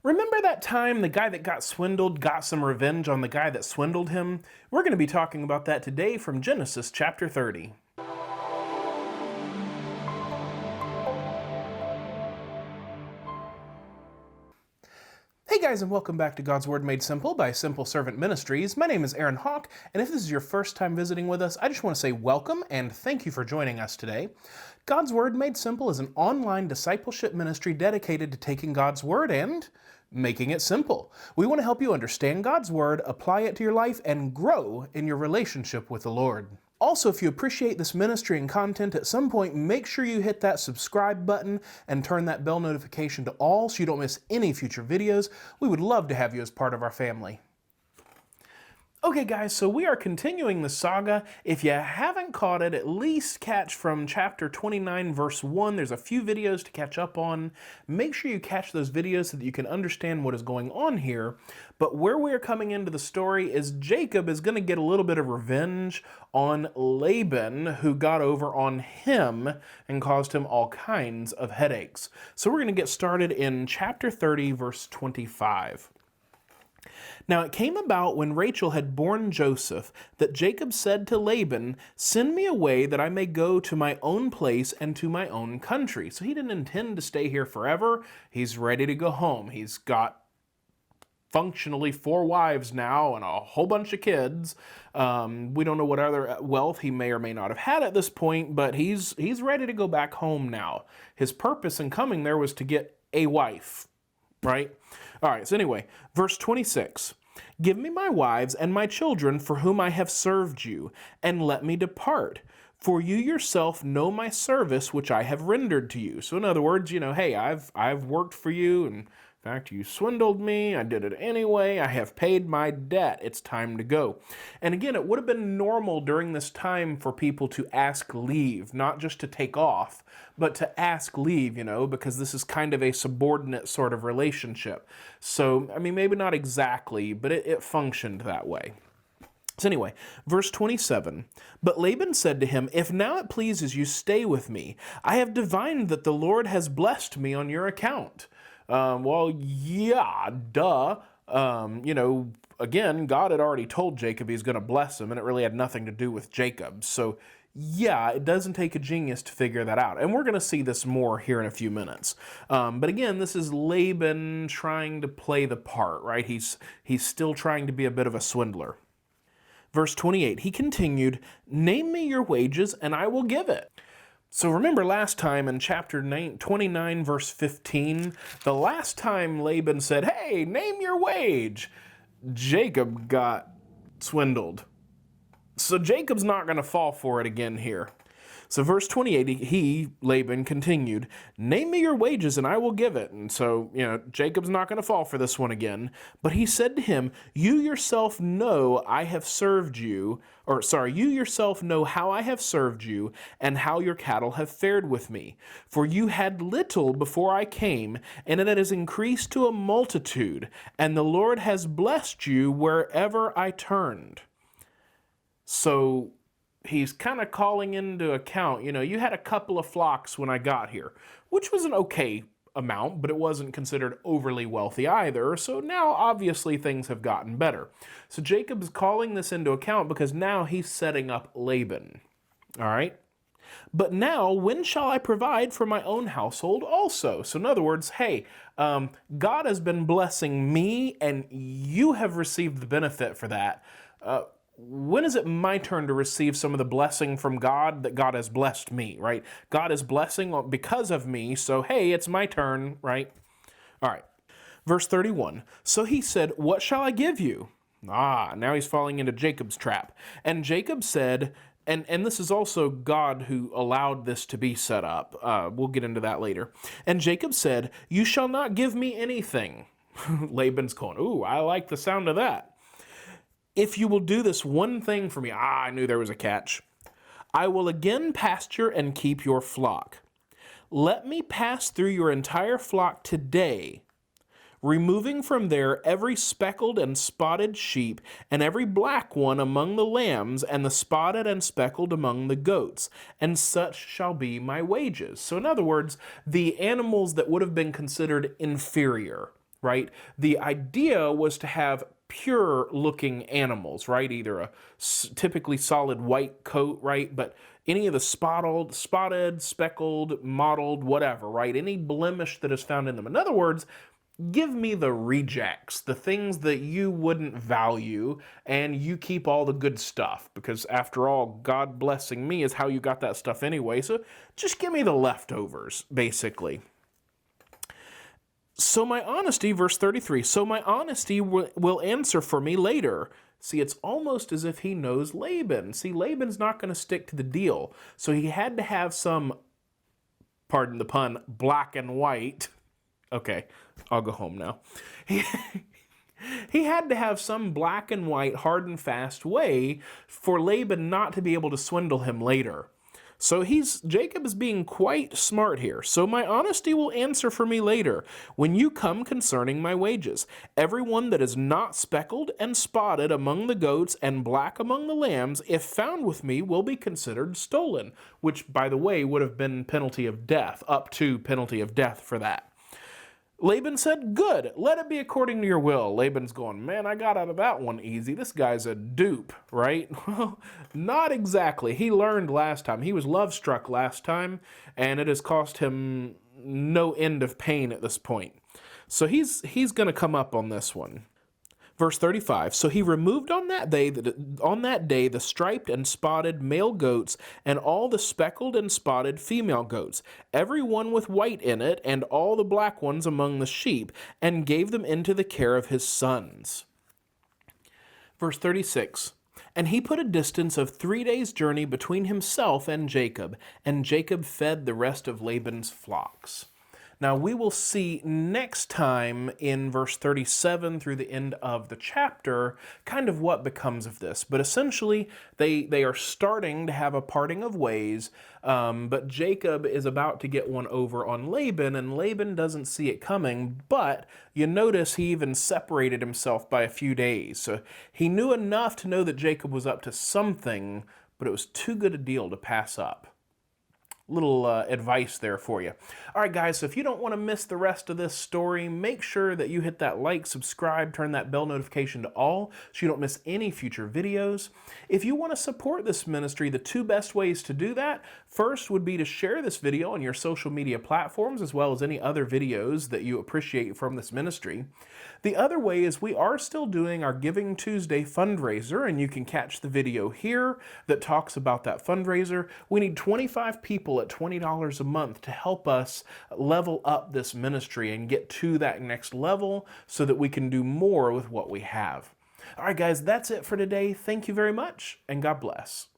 Remember that time the guy that got swindled got some revenge on the guy that swindled him? We're going to be talking about that today from Genesis chapter 30. Hey guys, and welcome back to God's Word Made Simple by Simple Servant Ministries. My name is Aaron Hawk, and if this is your first time visiting with us, I just want to say welcome and thank you for joining us today. God's Word Made Simple is an online discipleship ministry dedicated to taking God's Word and making it simple. We want to help you understand God's Word, apply it to your life, and grow in your relationship with the Lord. Also, if you appreciate this ministry and content, at some point, make sure you hit that subscribe button and turn that bell notification to all so you don't miss any future videos. We would love to have you as part of our family. Okay guys, so we are continuing the saga. If you haven't caught it, at least catch from chapter 29 verse 1. There's a few videos to catch up on. Make sure you catch those videos so that you can understand what is going on here. But where we're coming into the story is Jacob is going to get a little bit of revenge on Laban, who got over on him and caused him all kinds of headaches. So we're going to get started in chapter 30 verse 25. Now it came about when Rachel had borne Joseph that Jacob said to Laban, "Send me away that I may go to my own place and to my own country." So he didn't intend to stay here forever. He's ready to go home. He's got functionally 4 wives now and a whole bunch of kids. We don't know what other wealth he may or may not have had at this point, but he's ready to go back home now. His purpose in coming there was to get a wife, right? All right, so anyway, verse 26. "Give me my wives and my children for whom I have served you, and let me depart. For you yourself know my service which I have rendered to you." So in other words, hey, I've worked for you, and in fact, you swindled me. I did it anyway. I have paid my debt. It's time to go. And again, it would have been normal during this time for people to ask leave, not just to take off, but to ask leave, because this is kind of a subordinate sort of relationship. So, maybe not exactly, but it functioned that way. So anyway, verse 27, "But Laban said to him, If now it pleases you, stay with me. I have divined that the Lord has blessed me on your account." Well, yeah, duh. Again, God had already told Jacob he's going to bless him, and it really had nothing to do with Jacob. So, yeah, it doesn't take a genius to figure that out. And we're going to see this more here in a few minutes. But again, this is Laban trying to play the part, right? He's still trying to be a bit of a swindler. Verse 28, he continued, "Name me your wages, and I will give it." So remember last time in chapter 29, verse 15, the last time Laban said, "Hey, name your wage," Jacob got swindled. So Jacob's not going to fall for it again here. So verse 28, Laban, continued, "Name me your wages and I will give it." And so, Jacob's not going to fall for this one again. But he said to him, you yourself know how I have served you, and how your cattle have fared with me. For you had little before I came, and it has increased to a multitude, and the Lord has blessed you wherever I turned. So he's kind of calling into account, you had a couple of flocks when I got here, which was an okay amount, but it wasn't considered overly wealthy either. So now obviously things have gotten better. So Jacob's calling this into account because now he's setting up Laban. All right. "But now, when shall I provide for my own household also?" So in other words, hey, God has been blessing me and you have received the benefit for that. When is it my turn to receive some of the blessing from God that God has blessed me, right? God is blessing because of me, so hey, it's my turn, right? All right. Verse 31, "So he said, What shall I give you?" Now he's falling into Jacob's trap. And Jacob said, and this is also God who allowed this to be set up. We'll get into that later. "And Jacob said, You shall not give me anything." Laban's going, ooh, I like the sound of that. "If you will do this one thing for me," I knew there was a catch, "I will again pasture and keep your flock. Let me pass through your entire flock today, removing from there every speckled and spotted sheep, and every black one among the lambs, and the spotted and speckled among the goats, and such shall be my wages." So in other words, the animals that would have been considered inferior, right? The idea was to have pure looking animals, right? Either a typically solid white coat, right? But any of the spotted, speckled, mottled, whatever, right? Any blemish that is found in them. In other words, give me the rejects, the things that you wouldn't value, and you keep all the good stuff, because after all, God blessing me is how you got that stuff anyway, so just give me the leftovers, basically. So my honesty, verse 33, so my honesty will answer for me later. See, it's almost as if he knows Laban. See, Laban's not going to stick to the deal, so he had to have some, pardon the pun, black and white. Okay, I'll go home now. He had to have some black and white, hard and fast way for Laban not to be able to swindle him later. So Jacob is being quite smart here. So my honesty will answer for me later, when you come concerning my wages. Everyone that is not speckled and spotted among the goats and black among the lambs, if found with me, will be considered stolen, which, by the way, would have been penalty of death, up to penalty of death for that. Laban said, good, let it be according to your will. Laban's going, man, I got out of that one easy. This guy's a dupe, right? Well, not exactly. He learned last time. He was love-struck last time, and it has cost him no end of pain at this point. So he's going to come up on this one. Verse 35, so he removed on that day the striped and spotted male goats and all the speckled and spotted female goats, every one with white in it, and all the black ones among the sheep, and gave them into the care of his sons. Verse 36, and he put a distance of 3 days' journey between himself and Jacob fed the rest of Laban's flocks. Now, we will see next time in verse 37 through the end of the chapter kind of what becomes of this. But essentially, they are starting to have a parting of ways, but Jacob is about to get one over on Laban, and Laban doesn't see it coming, but you notice he even separated himself by a few days. So he knew enough to know that Jacob was up to something, but it was too good a deal to pass up. Little advice there for you. All right, guys, so if you don't want to miss the rest of this story, make sure that you hit that like, subscribe, turn that bell notification to all so you don't miss any future videos. If you want to support this ministry, the two best ways to do that, first would be to share this video on your social media platforms, as well as any other videos that you appreciate from this ministry. The other way is we are still doing our Giving Tuesday fundraiser, and you can catch the video here that talks about that fundraiser. We need 25 people at $20 a month to help us level up this ministry and get to that next level so that we can do more with what we have. All right, guys, that's it for today. Thank you very much, and God bless.